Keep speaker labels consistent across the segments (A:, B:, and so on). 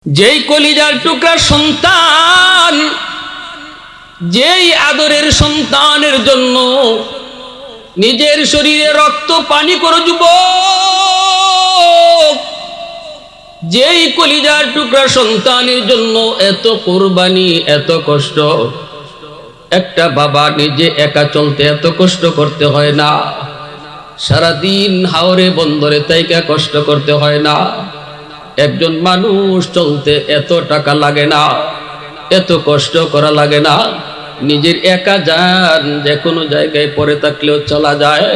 A: যেই কলিজার টুকরা সন্তান, যেই আদরের সন্তানের জন্য নিজের শরীরে রক্ত পানি করে যুবক, যেই কলিজার টুকরা সন্তানের জন্য এত কুরবানি, এত কষ্ট। একটা বাবা নিজে একা চলতে এত কষ্ট করতে হয় না, সারাদিন হাওরে বন্দরে তাইকা কষ্ট করতে হয় না। একজন মানুষ চলতে এত টাকা লাগে না, এত কষ্ট করা লাগে না। নিজের একা যান, যে কোনো জায়গায় পড়ে থাকলেও চলা যায়।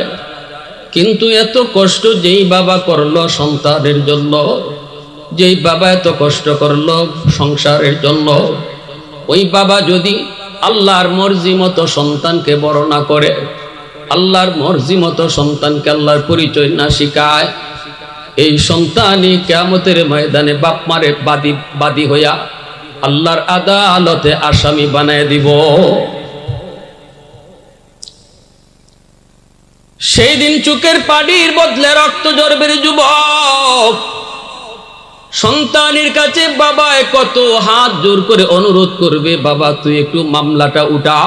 A: কিন্তু এত কষ্ট যেই বাবা করলো সন্তানের জন্য, যেই বাবা এত কষ্ট করলো সংসারের জন্য, ওই বাবা যদি আল্লাহর মর্জি মতো সন্তানকে বড় না করে, আল্লাহর মর্জি মতো সন্তানকে আল্লাহর পরিচয় না শিখায়, এই সন্তানই কিয়ামতের ময়দানে বাপ মারে বাদী হইয়া আল্লাহর আদালতে আসামি বানায় দিব। সেই দিন চোখের পানির বদলে রক্ত ঝরবে যুবক। সন্তানের কাছে বাবা কত হাত জোর করে অনুরোধ করবে, বাবা তুই একটু মামলাটা উঠা।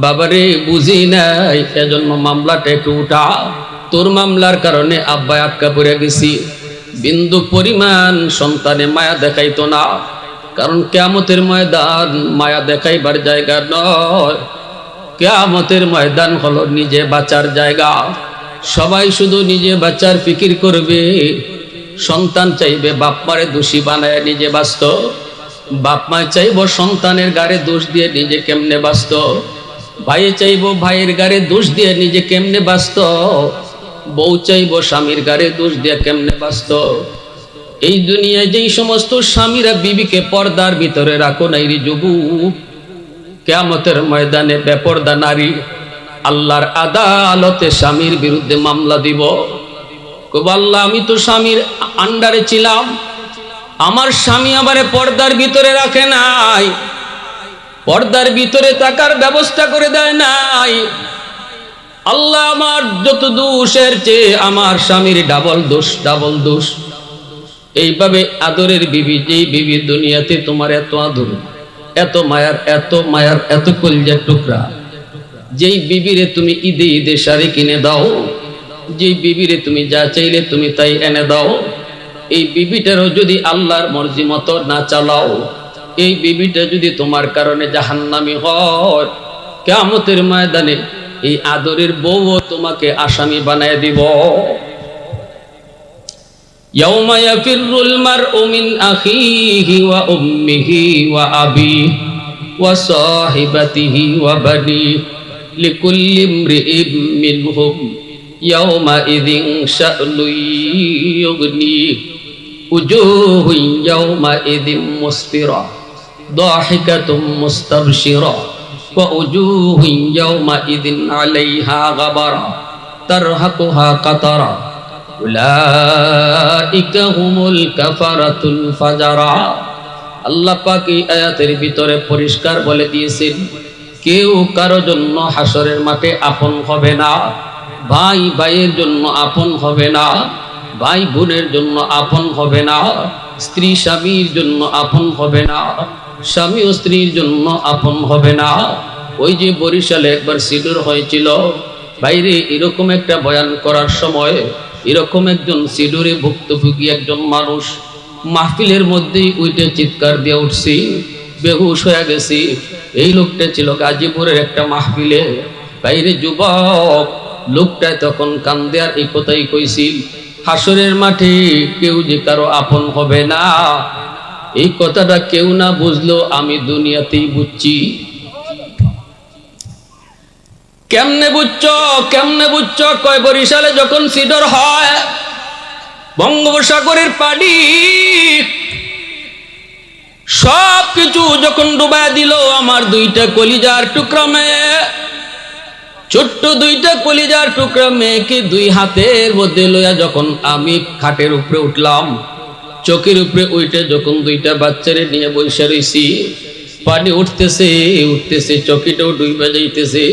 A: বাবারে বুঝি নাই, এজন্য মামলাটা একটু উঠা। তোর মামলার কারণে আব্বা আটকা পড়ে গেছি। বিন্দু পরিমাণ সন্তানে মায়া দেখাইতো না, কারণ কিয়ামতের ময়দান মায়া দেখাইবার জায়গা নয়। কিয়ামতের ময়দান হলো নিজে বাঁচার জায়গা। সবাই শুধু নিজে বাঁচার ফিকির করবে। সন্তান চাইবে বাপ মারে দোষী বানায় নিজে বাঁচত, বাপ মায় চাইব সন্তানের গাড়ে দোষ দিয়ে নিজে কেমনে বাঁচত, ভাই চাইব ভাইয়ের গাড়ে দোষ দিয়ে নিজে কেমনে বাঁচত, বউ চাইব স্বামীর গাড়ে দোষ দিয়ে কেমনে বাঁচত। এই দুনিয়ায় যেই সমস্ত স্বামীরা বিবিকে পর্দার ভিতরে রাখো নাই রে যুবক, কিয়ামতের ময়দানে বেপর্দা নারী আল্লাহর আদালতে স্বামীর বিরুদ্ধে মামলা দিব। কব আল্লাহ, আমি তো স্বামীর আন্ডারে ছিলাম, আমার স্বামী আমারে পর্দার ভিতরে রাখে নাই, পর্দার ভিতরে থাকার ব্যবস্থা করে দেয় নাই। আল্লাহ, আমার যত দোষের চেয়ে আমার স্বামীর ডাবল দোষ, ডাবল দোষ। এইভাবে আদরের বিবি, যেই বিবি দুনিয়াতে তোমার এত আদর, এত মায়ার, এত মায়ার, এত কলিজার টুকরা, যেই বিবিরে তুমি ঈদে ঈদে শাড়ি কিনে দাও, যেই বিবিরে তুমি যা চাইলে তুমি তাই এনে দাও, এই বিবিটারও যদি আল্লাহর মর্জি মতো না চালাও, এই বিবিটা যদি তোমার কারণে জাহান্নামী হয়, কিয়ামতের ময়দানে এই আদরের বউও তোমাকে আসামি বানায় দিব। ইয়াউমা ইয়াফিরুল মারউ মিন আখিহি ওয়া উম্মিহি ওয়া আবিহি ওয়া সাহিবাতিহি ওয়া বানিহি লিকুল্লি ইমরিইম মিনহুম ইয়াউমা ইযিন শা'নুন ইউগনিহি উজুহুন ইয়াউমা ইযিন মুসফিরা দাহিকাতুম মুস্তাবশিরা ওয়া উজুহুন ইয়াউমা ইযিন আলাইহা গাবারা তারহাকুহা কাতারা উলাইকা হুমুল কাফারাতুল ফাজারা। আল্লাহ পাক এই আয়াতের ভিতরে পরিষ্কার বলে দিয়েছেন, কেউ কারো জন্য হাসরের মাঠে আপন হবে না। ভাই ভাইয়ের জন্য আপন হবে না, ভাই বোনের জন্য আপন হবে না, স্ত্রী স্বামীর জন্য আপন হবে না, স্বামী ও স্ত্রীর জন্য আপন হবে না। ওই যে বরিশালে একবার সিডর হয়েছিল, বাইরে এরকম একটা বয়ান করার সময় এরকম একজন সিডরে ভুক্তভোগী একজন মানুষ মাহফিলের মধ্যেই উইটে চিৎকার দিয়ে উঠছি, বেহুশ হয়ে গেছি। এই লোকটা ছিল গাজীপুরের একটা মাহফিলে। বাইরে যুবক লোকটায় তখন কান্দে আর এই কথাই কইছিল, হাসরের মাঠে কেউ যে কারো আপন হবে না। এই কথাটা কেউ না বুঝলো, আমি দুনিয়াতেই বুঝছি। কেমনে বুঝছো, কেমনে বুঝছো? কয় বরিশালে যখন সিডর হয়, বঙ্গোপসাগরের পানি সব কিছু যখন ডুবায় দিল, আমার দুইটা কলিজার টুকরা মেয়ে, ছোট্ট দুইটা কলিজার টুকরা মেয়েকে দুই হাতের মধ্যে লইয়া যখন আমি খাটের উপরে উঠলাম, চোখের উপরে উঠে যখন দুইটা বাচ্চারে নিয়ে বসে রইছি, পানি উঠতেছে উঠতেছে, চকিটাও ডুবে যাইতেছে।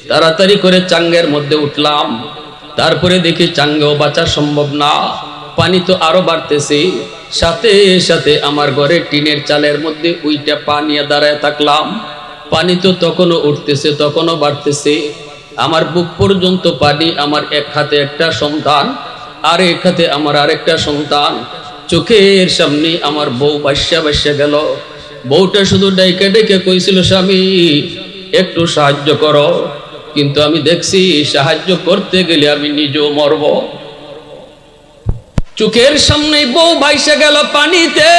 A: তাড়াতাড়ি করে চাঙ্গের মধ্যে উঠলাম, তারপরে দেখি চাঙ্গেও বাঁচা সম্ভব না, পানি তো আরো বাড়তেছে, সাথে সাথে আমার ঘরে টিনের চালের মধ্যে উইটা পা নিয়ে দাঁড়ায় থাকলাম। পানি তো তখনও উঠতেছে, তখনও বাড়তেছে, আমার বুক পর্যন্ত পানি। আমার এক হাতে একটা সন্তান, আর এক হাতে আমার আরেকটা সন্তান। চোখের সামনে আমার বউ ভাসা গেল। বউটা শুধু ডাইকে ডেকে কইছিল, স্বামী একটু সাহায্য করো। কিন্তু আমি দেখছি সাহায্য করতে গেলে আমি নিজেও মরব। চোখের সামনে বউ ভাইসা গেল পানিতে,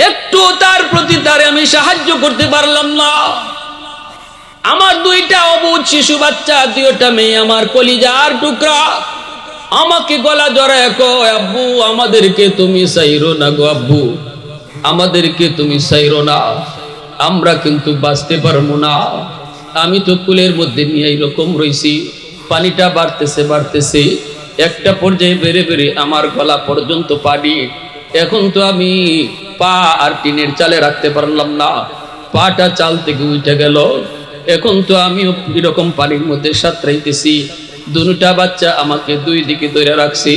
A: একটু তার প্রতি তারে আমি সাহায্য করতে পারলাম না। আমার দুইটা অবুঝ শিশু বাচ্চা, দুইটা মেয়ে আমার কলিজার টুকরা, আমাকে গলা জড়ায় কয়, আব্বু আমাদেরকে তুমি চাইরো না গো, আব্বু আমাদেরকে তুমি চাইরো না, আমরা কিন্তু বাঁচতে পারবো না। আমি তো কুলের মধ্যে নিয়ে এইরকম রইছি। পানিটা বাড়তেছে, একটা পর্যায়ে বেড়ে বেড়ে আমার গলা পর্যন্ত পানি। এখন তো আমি পা আর টিনের চালে রাখতে পারলাম না, পাটা চাল থেকে উঠে গেল। এখন তো আমিও এরকম পানির মধ্যে সাঁতরাইতেছি। দুটা বাচ্চা আমাকে দুই দিকে ধরে রাখছি।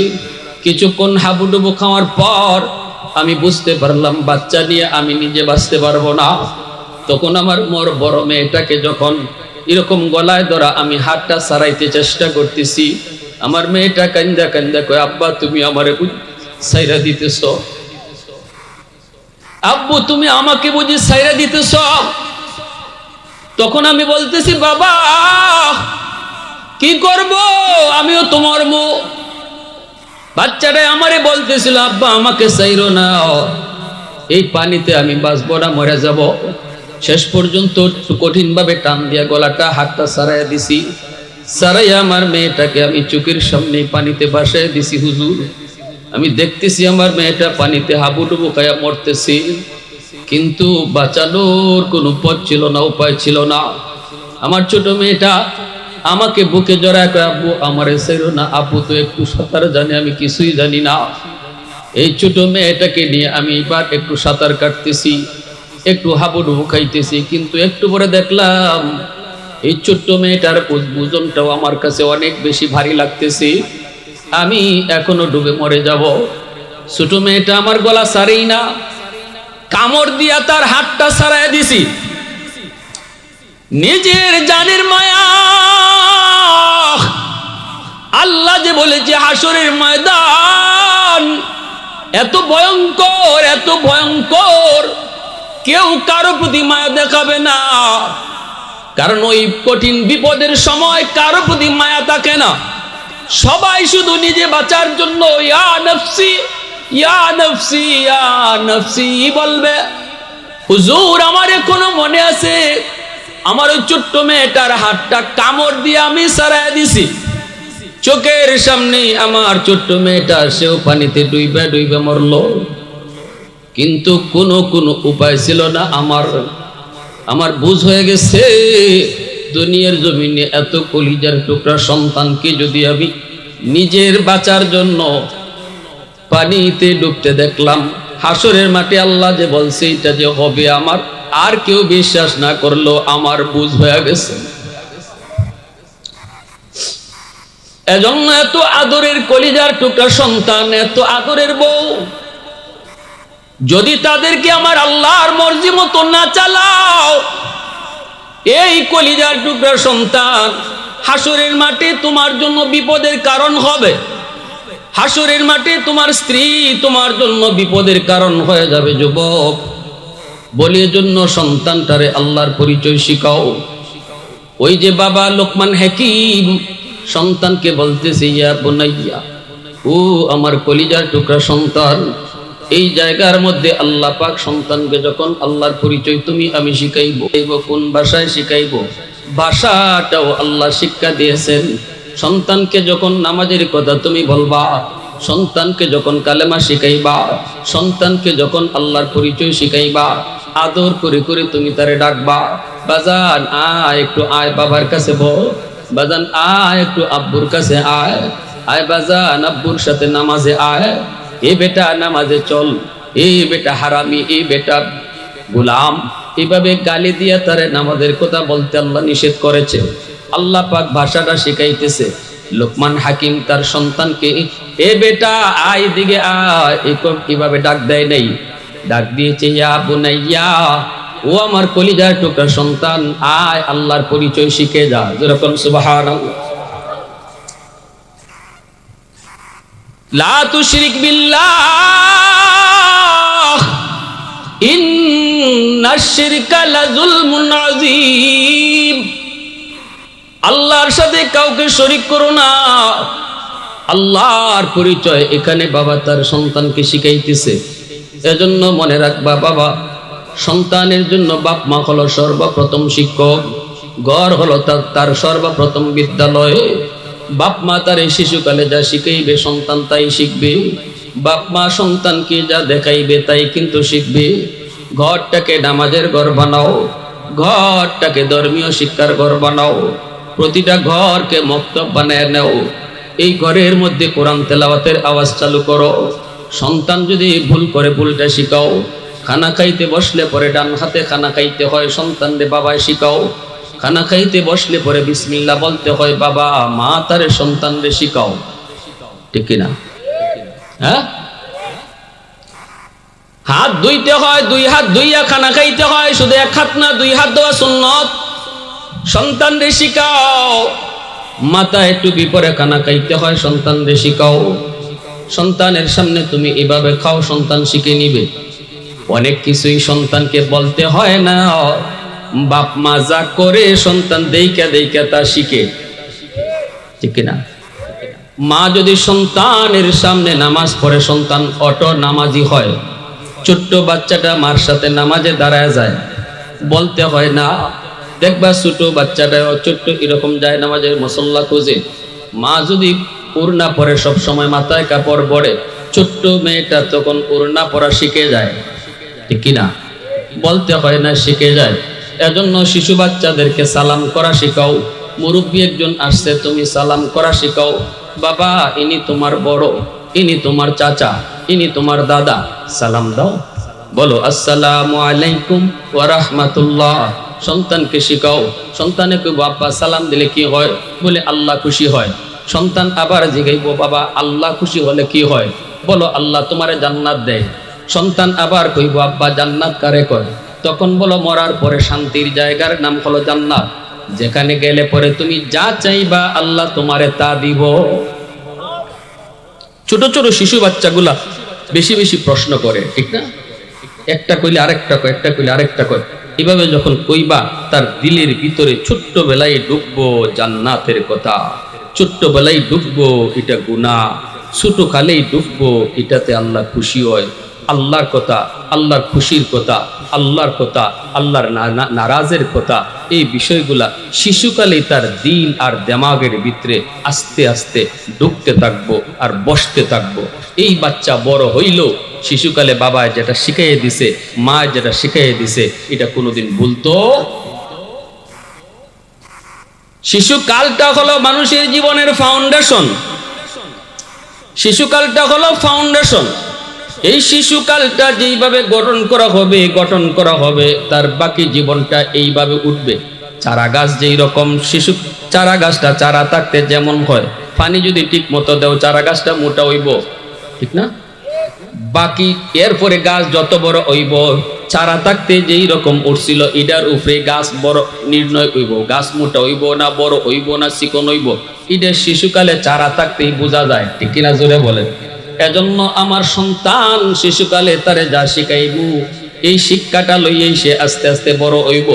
A: কিছুক্ষণ হাবুডুবু খাওয়ার পর আমি বুঝতে পারলাম বাচ্চা নিয়ে আমি নিজে বাঁচতে পারবো না। তখন আমার মোর বড় মেয়েটাকে যখন এরকম গলায় ধরা আমি হাতটা সারাইতে চেষ্টা করতেছি, আমার মেয়েটা কান্দা কান্দা কয়, আব্বা তুমি আমারে সাইরা দিতেছ, আব্বু তুমি আমাকে বুঝি সাইরা দিতেছ। তখন আমি বলতেছি, বাবা কি করব, আমিও তোমার মু। বাচ্চাটা আমারে বলতেছিল, আব্বা আমাকে চাইরো না, এই পানিতে আমি বাঁচবো না, মরে যাব। শেষ পর্যন্ত কঠিন ভাবে টান দিয়া গলাটা হাতটা সারাইয়া দিছি। সারাইয়া আমার মেয়েটাকে আমি চোখের সামনে পানিতে ভাসাইয়া দিছি। হুজুর আমি দেখতেছি আমার মেয়েটা পানিতে হাবুডুবু খাইয়া মরতেছি, কিন্তু বাঁচানোর কোনো পথ ছিল না, উপায় ছিল না। আমার ছোট মেয়েটা আমাকে বুকে জড়ায় কয়, আব্বু আমারে চাইরো না, আপু তো একটু সাঁতার জানে, আমি কিছুই জানি না। এই ছোট মেয়েটাকে নিয়ে আমি এবার একটু সাঁতার কাটতেছি, একটু হাবুডুবু খাইতেছি, কিন্তু একটু পরে দেখলাম এই ছোট্ট মেয়েটার ওজনটাও আমার কাছে অনেক বেশি ভারী লাগতেছে, আমি এখনো ডুবে মরে যাব। ছোট মেয়েটা আমার গলা ছাড়েই না, কামড় দিয়া তার হাতটা ছাড়াই দিছি। নিজের জানের মায়া, আল্লাহ যে বলেছে হাসরের ময়দান এত ভয়ঙ্কর, এত ভয়ঙ্কর, কেউ কারো প্রতি মায়া দেখাবে না, কারণ ওই কঠিন বিপদের সময় কারো প্রতি মায়া থাকে না। সবাই শুধু নিজে বাঁচার জন্য ইয়া নফসি ইয়া নফসি ইয়া নফসি বলবে। হুজুর আমার এখনো মনে আছে, আমার ওই ছোট্ট মেয়েটার হাতটা কামড় দিয়ে আমি সারাই দিছি। চোখের সামনে আমার ছোট্ট মেয়েটা, সেও পানিতে ডুইবা ডুইবা মরল, কিন্তু কোনো উপায় ছিল না। আমার বুঝ হয়ে গেছে, দুনিয়ার জমিনে এত কলিজার টুকরা সন্তানকে যদি আমি নিজের বাঁচার জন্য পানিতে ডুবতে দেখলাম, হাসরের মাঠে আল্লাহ যে বলছে এটা যে হবে আমার, আর কেউ বিশ্বাস না করলো আমার বুঝ হয়ে গেছে। এজন্য এত আদরের কলিজার টুকরা সন্তান, এত আদরের বউ, যদি তাদেরকে আমার আল্লাহর মর্জি মতো না চালাও, এই কলিজার টুকরা সন্তান হাসরের মাঠে তোমার জন্য বিপদের কারণ হবে। হাসরের মাঠে তোমার স্ত্রী তোমার জন্য বিপদের কারণ হয়ে যাবে। যুবক বলি, এজন্য সন্তানটারে আল্লাহর পরিচয় শিখাও। ওই যে বাবা লোকমান হাকিম সন্তানকে বলতেছে, ইয়া বুনাইয়া, ও আমার কলিজার টুকরা সন্তান, এই জায়গার মধ্যে আল্লাহ পাক সন্তানকে যখন আল্লাহর পরিচয় তুমি আমি শিখাইব, কোন ভাষায় শিখাইব, ভাষাটাও আল্লাহ শিক্ষা দিয়েছেন। সন্তানকে যখন নামাজের কথা তুমি বলবা, সন্তানকে যখন কালেমা শিখাইবা, সন্তানকে যখন আল্লাহর পরিচয় শিখাইবা, আদর করে করে তুমি তারে ডাকবা, বাজান আয় একটু আয় বাবার কাছে বল, বাজান আয় একটু আব্বুর কাছে আয়, আয় বাজান আব্বুর সাথে নামাজে আয়, এ বেটা নামাজে চল, এ বেটা হারামি, এ বেটা গোলাম, এভাবে গালি দিয়া তারে নামাজের কথা বলতে আল্লাহ নিষেধ করেছে। আল্লাহ পাক ভাষাটা শিখাইতেছে। লোকমান হাকিম তার সন্তানকে এ বেটা আয় দিকে আয়, কিভাবে ডাক দেয় নেই, ডাক দিয়েছে ইয়া বুনাইয়া, ও আমার কলিজার টুকরা সন্তান, আয় আল্লাহর পরিচয় শিখে যা। যেরকম সুবহানাল্লাহ। লা তুশরিক বিল্লাহ ইন্নাশ শিরকা লাযুলমুন আযীম। আল্লাহর সাথে কাউকে শরীক করো না। আল্লাহর পরিচয় এখানে বাবা তার সন্তানকে শিখাইতেছে। এজন্য মনে রাখবা বাবা, সন্তানের জন্য বাপ মা হলো সর্বপ্রথম শিক্ষক, ঘর হলো তার সর্বপ্রথম বিদ্যালয়। বাপ মা তার এই শিশুকালে যা শিখাইবে সন্তান তাই শিখবে। বাপ মা সন্তানকে যা দেখাইবে তাই কিন্তু শিখবে। ঘরটাকে নামাজের ঘর বানাও, ঘরটাকে ধর্মীয় শিক্ষার ঘর বানাও, প্রতিটা ঘরকে মক্তব বানায় নাও। এই ঘরের মধ্যে কোরআন তেলাওয়াতের আওয়াজ চালু করো। সন্তান যদি ভুল করে ভুলটা শিখাও। খানা খাইতে বসলে পরে ডান হাতে খানা খাইতে হয়, সন্তানরে বাবায় শিখাও। খানা খাইতে বসলে পরে বিসমিল্লাহ বলতে হয় বাবা, মা তারে সন্তানরে শিখাও। ঠিক কিনা? হ্যাঁ, হাত ধুইতে হয়, দুই হাত ধুইয়া খানা খাইতে হয়, শুধু এক হাত না, দুই হাত ধোয়া সুন্নত। সন্তানরে শিখাও। মাথায় টুপি পরে খানা খাইতে হয়, সন্তানরে শিখাও। সন্তানের সামনে তুমি এভাবে খাও, সন্তান শিখে নিবে। অনেক কিছুই সন্তানকে বলতে হয় না, বাপ মা যা করে সন্তান দেইকা দেইকা তা শিখে। ঠিক কিনা? মা যদি সন্তানের সামনে নামাজ পড়ে, সন্তান অটো নামাজি হয়। ছোট্ট বাচ্চাটা মার সাথে নামাজে দাঁড়ায় যায়, বলতে হয় না। দেখবা ছোট বাচ্চাটা ছোট্ট এরকম যায় নামাজের মুসল্লা খুঁজে। মা যদি ওড়না পরে, সব সময় মাথায় কাপড় পরে, ছোট্ট মেয়েটা তখন ওড়না পরা শিখে যায়। ঠিক কিনা? বলতে হয় না, শিখে যায়। এজন্য শিশু বাচ্চাদেরকে সালাম করা শিখাও। মুরব্বী একজন আসছে, তুমি সালাম করা শিখাও। বাবা, ইনি তোমার বড়, ইনি তোমার চাচা, ইনি তোমার দাদা, সালাম দাও। বলো আসসালামু আলাইকুম ওয়া রাহমাতুল্লাহ। সন্তানকে শিখাও। সন্তানকে বাবা সালাম দিলে কি হয়? বলে আল্লাহ খুশি হয়। সন্তান আবার জিগাইবো, বাবা আল্লাহ খুশি হলে কি হয়? বলো আল্লাহ তোমারে জান্নাত দেয়। সন্তান আবার কইব, আব্বা জান্নাত কারে কয়? তখন বলো মরার পরে শান্তির জায়গার নাম হলো জান্নাত, যেখানে গেলে পরে তুমি যা চাইবা আল্লাহ তোমারে তা দিব। ছোট ছোট শিশু বাচ্চাগুলা বেশি বেশি প্রশ্ন করে, ঠিক না? একটা কইলে আরেকটা কয়, একটা কইলে আরেকটা কয়। এভাবে যখন কইবা, তার দিলের ভিতরে ছোট্টবেলায় ঢুকবো জান্নাতের কথা, ছোট্টবেলায় ঢুকবো এটা গুনাহ, ছোট কালেই ঢুকবো এটাতে আল্লাহ খুশি হয়। আল্লাহর কথা, আল্লাহর খুশির কথা, আল্লাহর কথা, আল্লাহর নারাজের কথা, এই বিষয়গুলা শিশুকালেই তার দিল আর দেমাগের ভিতরে আস্তে আস্তে ঢুকতে থাকবো আর বসতে থাকবো। এই বাচ্চা বড় হইল, শিশুকালে বাবা যেটা শিখাইয়ে দিছে, মা যেটা শিখাইয়ে দিছে, এটা কোনোদিন ভুলতো। শিশুকালটা হলো মানুষের জীবনের ফাউন্ডেশন। শিশুকালটা হলো ফাউন্ডেশন। এই শিশুকালটা যেইভাবে গঠন করা হবে, তার বাকি জীবনটা এইভাবে উঠবে। চারা গাছ যেই রকম, শিশু চারা গাছটা চারা থাকতে যেমন হয়, পানি যদি ঠিক মতো দেও চারা গাছটা মোটা হইব, ঠিক না? বাকি এরপরে গাছ যত বড় হইব, চারা থাকতে যেই রকম উঠছিল, এটার উপরে গাছ বড় নির্ণয় হইব। গাছ মোটা হইব না, বড় হইব না, চিকন হইব, এটা শিশুকালে চারা থাকতেই বোঝা যায়। ঠিক কিনা? জোরে বলেন। এজন্য আমার সন্তান শিশুকালে তারে যা শিখাইব, এই শিক্ষাটা লইয়েই সে আস্তে আস্তে বড় হইব।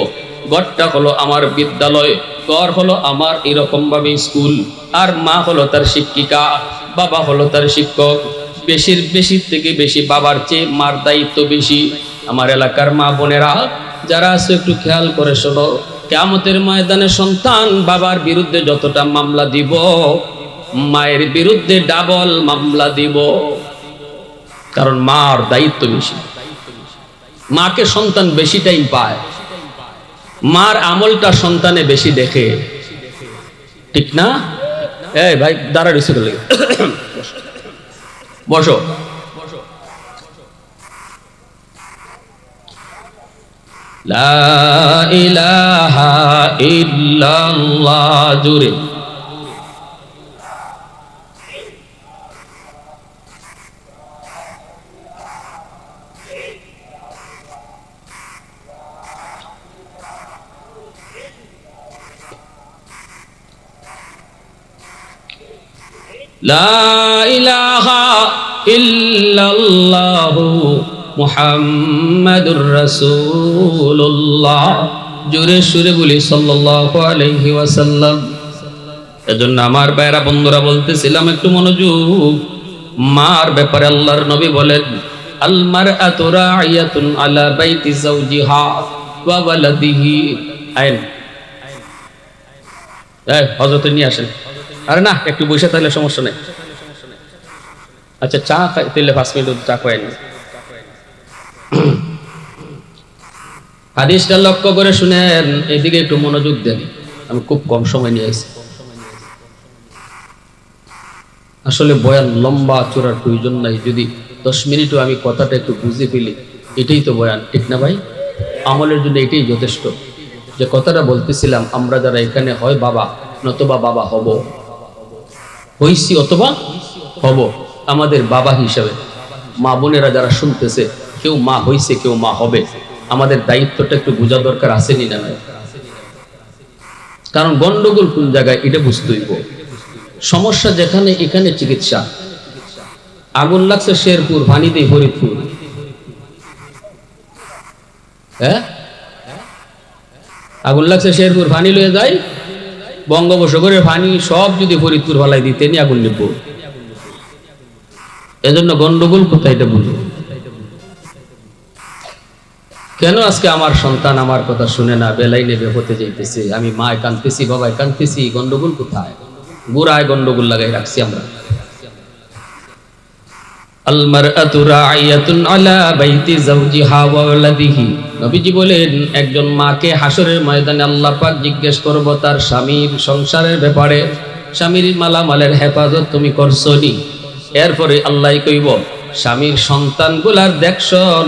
A: ঘরটা হলো আমার বিদ্যালয়, ঘর হলো আমার এরকম ভাবে স্কুল, আর মা হলো তার শিক্ষিকা, বাবা হলো তার শিক্ষক। বেশি থেকে বেশি বাবার চেয়ে মার দায়িত্ব বেশি। আমার এলাকার মা বোনেরা যারা আছে একটু খেয়াল করে শোনো, কিয়ামতের ময়দানে সন্তান বাবার বিরুদ্ধে যতটা মামলা দিব, মায়ের বিরুদ্ধে ডাবল মামলা দিব। কারণ মার দায়িত্ব বেশি। মাকে সন্তান বেশি টাইম পায়, মার আমলটা সন্তানে বেশি দেখে, ঠিক না? এই ভাই দাঁড়া রয়েছে, বসো। লা ইলাহা ইল্লাল্লাহ, জোরে লা ইলাহা ইল্লাল্লাহু মুহাম্মাদুর রাসূলুল্লাহ। জোরে সুরে বলি সাল্লাল্লাহু আলাইহি ওয়াসাল্লাম। এজন্য আমার ভাইরা বন্ধুরা বলতেছিলাম একটু মনোযোগ। মার ব্যাপারে আল্লাহর নবী বলেন, আল মারআতু রাইয়াতুন আলা বাইতি যাওজিহা ওয়া ওয়ালাদিহি। আইন এই হযরত নিয়ে আসেন। আরে না, একটু বসে তাহলে সমস্যা নেই। আচ্ছা, চা খাইতে 5 মিনিট চা খাইনি। হাদিসটা লক্ষ্য করে শুনেন, এদিকে একটু মনোযোগ দেন। আমি খুব কম সময় নিয়ে আসছি। আসলে বয়ান লম্বা চূড়ার প্রয়োজন নাই, যদি 10 মিনিটও আমি কথাটা একটু বুঝে ফেলি, এটাই তো বয়ান, ঠিক না ভাই? আমলের জন্য এটাই যথেষ্ট। যে কথাটা বলতেছিলাম, আমরা যারা এখানে হয় বাবা নতবা বাবা হব, হইছি অথবা হব, আমাদের বাবা হিসাবে মা বোনেরা যারা শুনতেছে, কেউ মা হইছে কেউ মা হবে, আমাদের দায়িত্বটা একটু বোঝা দরকার আছে নি না? কারণ গন্ডগোল কোন জায়গায় এটা বুঝতে হইব। সমস্যা যেখানে, এখানে চিকিৎসা। আগুন লাগছে শেরপুর, ভানিতে ফরিদপুর। হ্যাঁ, আগুন লাগছে শেরপুর, ভানি লয়ে যায় বঙ্গোপসাগরের পানি সব যদি ফরিদপুর ভালাই দিতে নি আগুন নিব। এজন্য গন্ডগোল কোথায় এটা বুঝো। কেন আজকে আমার সন্তান আমার কথা শুনে না, বেলাই নেবে হতে যাইতেছে, আমি মায় কাঁদতেছি বাবায় কাঁদতেছি, গন্ডগোল কোথায়? গোড়ায় গন্ডগোল লাগাই রাখছি আমরা। আল মারআতু রাইয়াতুন আলা বাইতি যাওজিহা ওয়া ওয়ালাদিহি। নবীজি বলেন, একজন মাকে হাসরের ময়দানে আল্লাহ পাক জিজ্ঞেস করব তার স্বামীর সংসারের ব্যাপারে, স্বামীর মালামালের হেফাজত তুমি করছো নি? এরপরে আল্লাহ কইব, স্বামীর সন্তানগুলার দেখশন,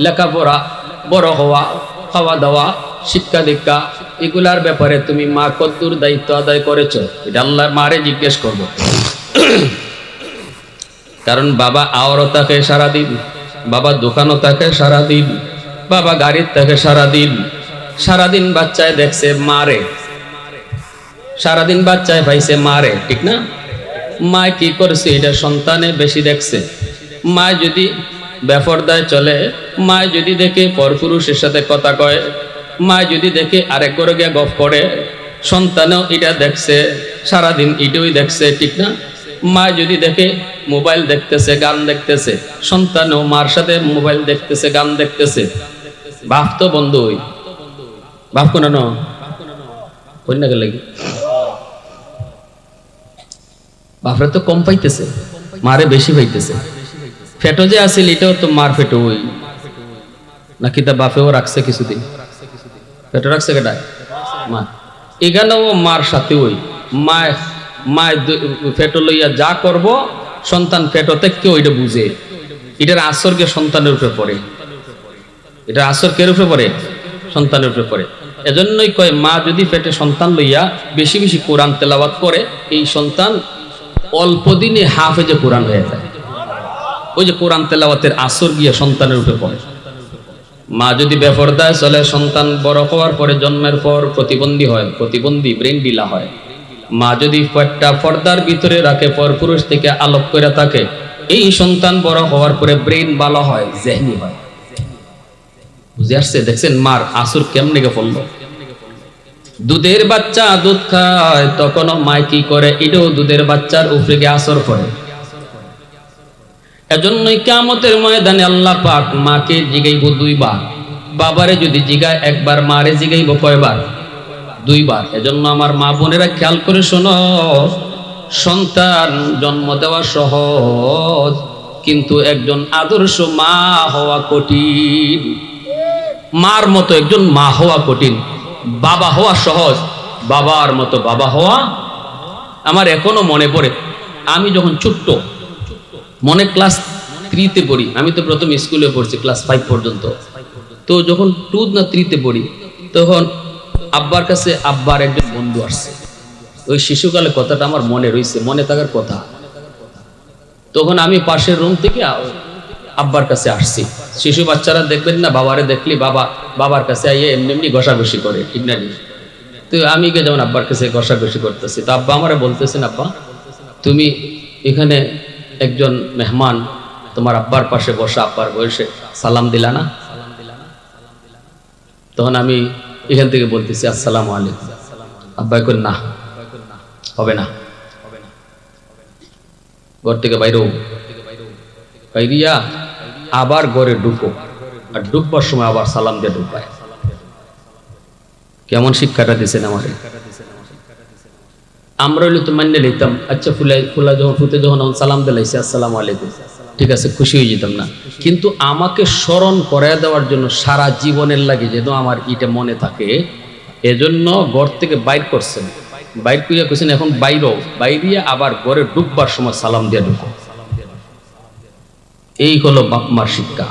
A: লেখাপড়া, বড় হওয়া, খাওয়া দাওয়া, শিক্ষা দীক্ষা, এগুলার ব্যাপারে তুমি মা কতদূর দায়িত্ব আদায় করেছো? এটা আল্লাহ মারে জিজ্ঞেস করব। কারণ বাবা আওয়ারও থাকে সারাদিন, বাবা দোকানও থাকে সারাদিন, বাবা গাড়ির থাকে সারাদিন, সারাদিন বাচ্চায় দেখছে মারে, সারাদিন বাচ্চায় পাইছে মারে, ঠিক না? মা কি করছে এটা সন্তানে বেশি দেখছে। মা যদি বেপরদায় চলে, মা যদি দেখে পরপুরুষের সাথে কথা কয়, মা যদি দেখে আরেক করে গিয়ে গপ করে, সন্তানেও এটা দেখছে, সারাদিন এটাই দেখছে, ঠিক না? মা যদি দেখে মোবাইল দেখতেছে, গান দেখতেছে, সন্তানও মার সাথে মোবাইল দেখতেছে, গান দেখতেছে। বাপ তো বন্ধু, হই বাপ কোন না গেলে বাপরে তো কম পাইতেছে, মারে বেশি পাইতেছে। ফেটো যে আসিল এটাও তো মার ফেটো ওই নাকি তা বাপেও রাখছে কিছুদিন, ফেটো রাখছে কেটায়? মা। এখানেও মার সাথে ওই মা ফেটো লইয়া যা করব, সন্তান ফেটো থেকে ওইটা বুঝে। এটার আসরকে সন্তানের উপরে পড়ে, এটার আসর কের উপরে পড়ে? সন্তানের উপরে পড়ে। এজন্যই কয়, মা যদি পেটে সন্তান লইয়া বেশি বেশি কোরআন তেলাওয়াত করে, এই সন্তান অল্প দিনে হাফেজে কোরআন হয়ে যায়। ওই যে কোরআন তেলাওয়াতের আসর গিয়ে সন্তানের উপরে পড়ে। মা যদি বেপরদায় চলে, সন্তান বড় হওয়ার পরে, জন্মের পর প্রতিবন্ধী হয়, প্রতিবন্ধী ব্রেন ডিলা হয়। মা যদি পেটটা পর্দার ভিতরে রাখে, পরপুরুষ থেকে আলোক করে থাকে, এই সন্তান বড় হওয়ার পরে ব্রেন ভালো হয়, জেহনি হয়। বুঝে আসছে? দেখছেন মার আসর কেমনে গে পড়লো। দুধের বাচ্চা দুধ খায়, তখনও মা কি করে? এটাও দুধের বাচ্চার উপরে গিয়ে আসর পড়ে। এজন্যই কিয়ামতের ময়দানে আল্লাহ পাক মাকে জিগাইব 2 বার, বাবারে যদি জিগায় 1 বার, মারে জিগাইব কয়বার? 2 বার। এজন্য আমার মা বোনেরা খেয়াল করে শোনো, সন্তান জন্ম দেওয়া সহজ, কিন্তু একজন আদর্শ মা হওয়া কঠিন। মার মতো একজন মা হওয়া কঠিন, বাবা হওয়া সহজ, বাবার মতো বাবা হওয়া। আমার এখনো মনে পড়ে, আমি যখন ছোট্ট, মনে ক্লাস 3-তে পড়ি, আমি তো প্রথম স্কুলে পড়ছি ক্লাস 5 পর্যন্ত। তো যখন 2 না 3-তে পড়ি, তখন আব্বার কাছে আব্বার একজন বন্ধু আসছে। ওই শিশুকালে কথাটা আমার মনে রয়েছে, মনে থাকার কথা। তখন আমি পাশের রুম থেকে আব্বার কাছে আসছি। শিশু বাচ্চারা দেখবেন না, বাবারে দেখলি বাবার কাছে আইয়ে এমনি এমনি ঘষাঘষি করে, ঠিক না? তো আমি যেমন আব্বার কাছে ঘষাঘষি করতেছি, তো আব্বা আমারে বলতেছেন, আব্বা তুমি এখানে একজন মেহমান তোমার আব্বার পাশে বসা, আব্বার বয়সে, সালাম দিলা না? তখন আমি এখান থেকে বলতেছি আসসালামু আলাইকুম। আব্বা কই না, হবে না। ঘর থেকে বাইরেও বাইরিয়া আবার ঘরে ঢুকো, আর ঢুকবার সময় আবার সালাম দিয়ে ঢুকবায়। কেমন শিক্ষাটা দিয়েছেন আমারে। আমরা হইলে তো মান্য নিতাম, আচ্ছা ফুলা যখন ফুতে যখন সালাম দিলাইছে আসসালামু আলাইকুম, ঠিক আছে, খুশি হয়ে যেতাম না। কিন্তু আমাকে স্মরণ করায় দেওয়ার জন্য সারা জীবনের লাগে যেন আমার এটা মনে থাকে, এজন্য ঘর থেকে বাইর করছেন। বাইর করিয়া কইছেন এখন বাইরিয়া আবার ঘরে ঢুকবার সময় সালাম দিয়ে ঢুকো। এই হলো বাপ মার শিক্ষা।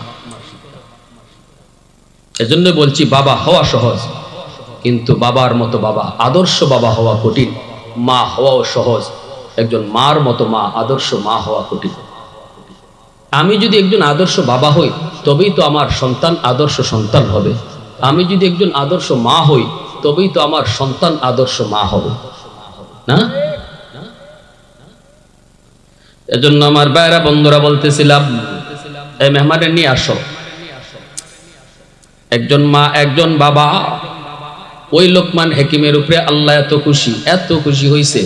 A: এজন্য বলছি বাবা হওয়া সহজ, কিন্তু বাবার মতো বাবা, আদর্শ বাবা হওয়া কঠিন। মা হওয়াও সহজ, একজন মার মতো মা, আদর্শ মা হওয়া কঠিন। আমি যদি একজন আদর্শ বাবা হই তবেই তো আমার সন্তান আদর্শ সন্তান হবে। আমি যদি একজন আদর্শ মা হই তবেই তো আমার সন্তান আদর্শ মা হবে না? এজন্য আমার ভাইরা বন্ধুরা বলতেছিলাম, এই মেহমানের নিয়ে আসো। একজন মা একজন বাবা, ওই লোকমান হাকিমের উপরে আল্লাহ এত খুশি হয়েছে।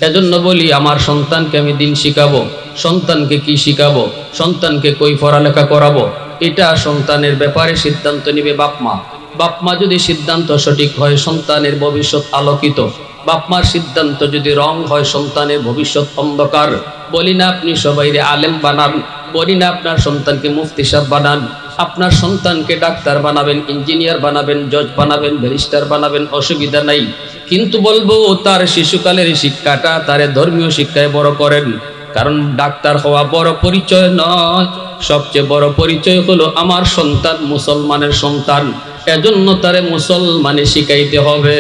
A: এজন্য বলি আমার সন্তানকে আমি দিন শিখাবো, সন্তানকে কি শিখাবো, সন্তানকে কই পড়ালেখা করাবো, এটা সন্তানের ব্যাপারে সিদ্ধান্ত নিবে বাপ মা। বাপ মা যদি সিদ্ধান্ত সঠিক হয় সন্তানের ভবিষ্যৎ আলোকিত, বাপ মার সিদ্ধান্ত যদি রং হয় সন্তানের ভবিষ্যৎ অন্ধকার। বলি না আপনি সবাইরে আলেম বানান, বলি না আপনার সন্তানকে মুফতি সাহেব বানান, আপনার সন্তানকে ডাক্তার বানাবেন, ইঞ্জিনিয়ার বানাবেন, জজ বানাবেন, ব্যারিস্টার বানাবেন, অসুবিধা নাই। কিন্তু বলবো তার শিশুকালের শিক্ষাটা তারে ধর্মীয় শিক্ষায় বড় করেন। কারণ ডাক্তার হওয়া বড় পরিচয় নয়, সবচেয়ে বড় পরিচয় হলো আমার সন্তান মুসলমানের সন্তান। এজন্য তারে মুসলমানে শিখাইতে হবে।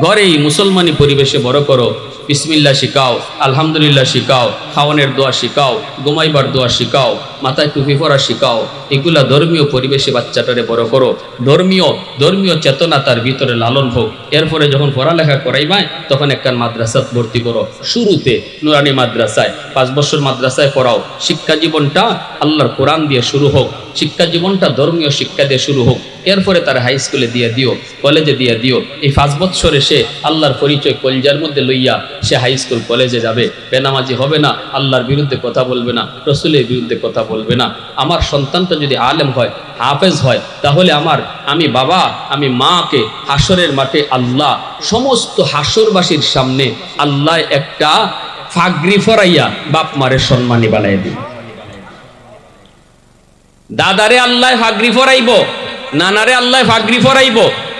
A: ঘরেই মুসলমানি পরিবেশে বড় করো, বিসমিল্লাহ শিখাও, আলহামদুলিল্লাহ শিখাও, খাওয়ানোর দোয়া শিখাও, ঘুমাইবার দোয়া শিখাও, মাথায় টুপি পরা শিখাও। এগুলা ধর্মীয় পরিবেশে বাচ্চাটারে বড় করো। ধর্মীয় চেতনা তার ভিতরে লালন হোক। এরপরে যখন পড়ালেখা করাইবাই তখন একটা মাদ্রাসাত ভর্তি করো। শুরুতে নুরানি মাদ্রাসায় 5 বছর মাদ্রাসায় পড়াও। শিক্ষা জীবনটা আল্লাহর কোরআন দিয়ে শুরু হোক, শিক্ষা জীবনটা ধর্মীয় শিক্ষা দিয়ে শুরু হোক। এরপরে তার হাই স্কুলে দিয়ে দিও, কলেজে দিয়ে দিও। এই 5 বছরে সে আল্লাহর পরিচয় কলজার মধ্যে লইয়া সে হাই স্কুল কলেজে যাবে। বেনামাজি হবে না, আল্লাহর বিরুদ্ধে কথা বলবে না, রসুলের বিরুদ্ধে কথা বলবে না। আমার সন্তানটা যদি আলেম হয়, হাফেজ হয়, তাহলে আমি বাবা, আমি মাকে হাসরের মাঠে আল্লাহ সমস্ত হাসরবাসীর সামনে আল্লাহ একটা ফাগরি ফরাইয়া বাপ মারে সম্মানী বানাই দিবে। দাদারে আল্লাহ ফাগরি ফরাইব, নানারে আল্লাহ ফাগরি ফরাইব,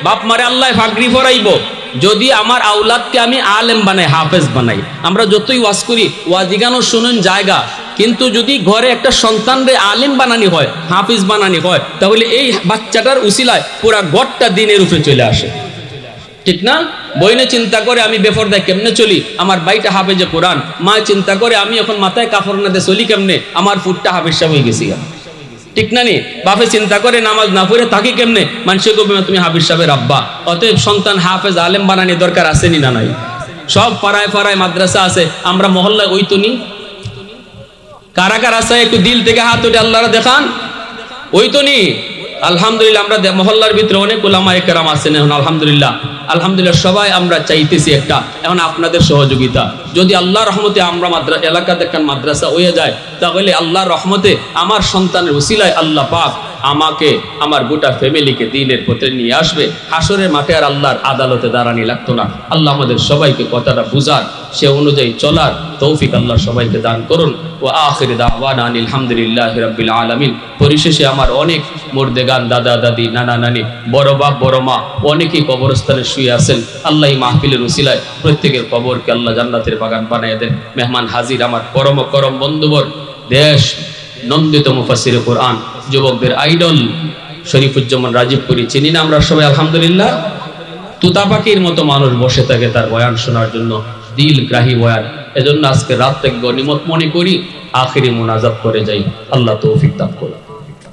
A: বাপ মারে আল্লাহ ফাগরি ফরাইব। যদি আমার আওলাদকে আমি আলেম বানাই, হাফেজ বানাই, আমরা যতই ওয়াজ করি ওয়াজিগানো শুনুন জায়গা, কিন্তু যদি ঘরে একটা সন্তানরে আলেম বানানি হয়, হাফিজ বানানি হয়, তাহলে এই বাচ্চাটার উসিলায় পুরা ঘরটা দিনের উপরে চলে আসে। ঠিক না? বইনে চিন্তা করে আমি বেপরদায় কেমনে চলি, আমার বাইটা হাফেজে কোরআন। মা চিন্তা করে আমি এখন মাথায় কাপড় না দিয়ে চলি কেমনে, আমার ফুটটা হাফেজ সাহেব হয়ে গেছি। ঠিক না নি? বাপে চিন্তা করে নামাজ না পড়ে থাকি কেমনে, মানুষে কবে তুমি হাফিজ সাহেবের আব্বা। অতএব সন্তান হাফেজ আলেম বানানি দরকার আসেনি না নাই? সব পাড়ায় পাড়ায় মাদ্রাসা আছে, আমরা মহল্লায় ওই তো নি। কারা কারা আছে একটু দিল থেকে হাত উঠে আল্লাহরা দেখান। ওই তো নি। আলহামদুলিল্লাহ, আমরা মহল্লার ভিতরে অনেক ওলামায়ে কেরাম আছেন এখন। আলহামদুলিল্লাহ সবাই আমরা চাইতেছি একটা এখন আপনাদের সহযোগিতা। যদি আল্লাহর রহমতে আমরা এলাকা দেখান মাদ্রাসা হয়ে যায়, তাহলে আল্লাহর রহমতে আমার সন্তানের উসিলায় আল্লাহ পাক আমাকে, আমার গোটা ফ্যামিলিকে দ্বীনের পথে নিয়ে আসবে। হাসরের মাঠে আর আল্লাহর আদালতে দাঁড়ানি লাগতো না। আল্লাহ আমাদের সবাইকে কথাটা বুঝার, সে অনুযায়ী চলার তৌফিক আল্লাহ সবাইকে দান করুন। ও আখির দাওয়ানা আলহামদুলিল্লাহি রাব্বিল আলামিন। পরিশেষে আমার অনেক মুর্দেগান, দাদা দাদি, নানা নানি, বড় বাপ বড় মা অনেকেই কবরস্থানে শুয়ে আছেন। আল্লাহ মাহফিলের উসিলায় প্রত্যেকের কবরকে আল্লাহ জান্নাতের বাগান বানিয়ে দেন। মেহমান হাজির আমার পরম করম বন্ধুবর, দেশ নন্দিত মুফাসসিরে কোরআন, যুবকদের আইডল শরীফুজ্জামান রাজীবপুরি, চিনি না আমরা সবাই আলহামদুলিল্লাহ। তুতা পাখির মতো মানুষ বসে থাকে তার বয়ান শোনার জন্য, দিল গ্রাহী বয়ান। এজন্য আজকে রাতটাকে গনিমত মনে করি, আখিরি মুনাজাত করে যাই। আল্লাহ তৌফিক দান করুন।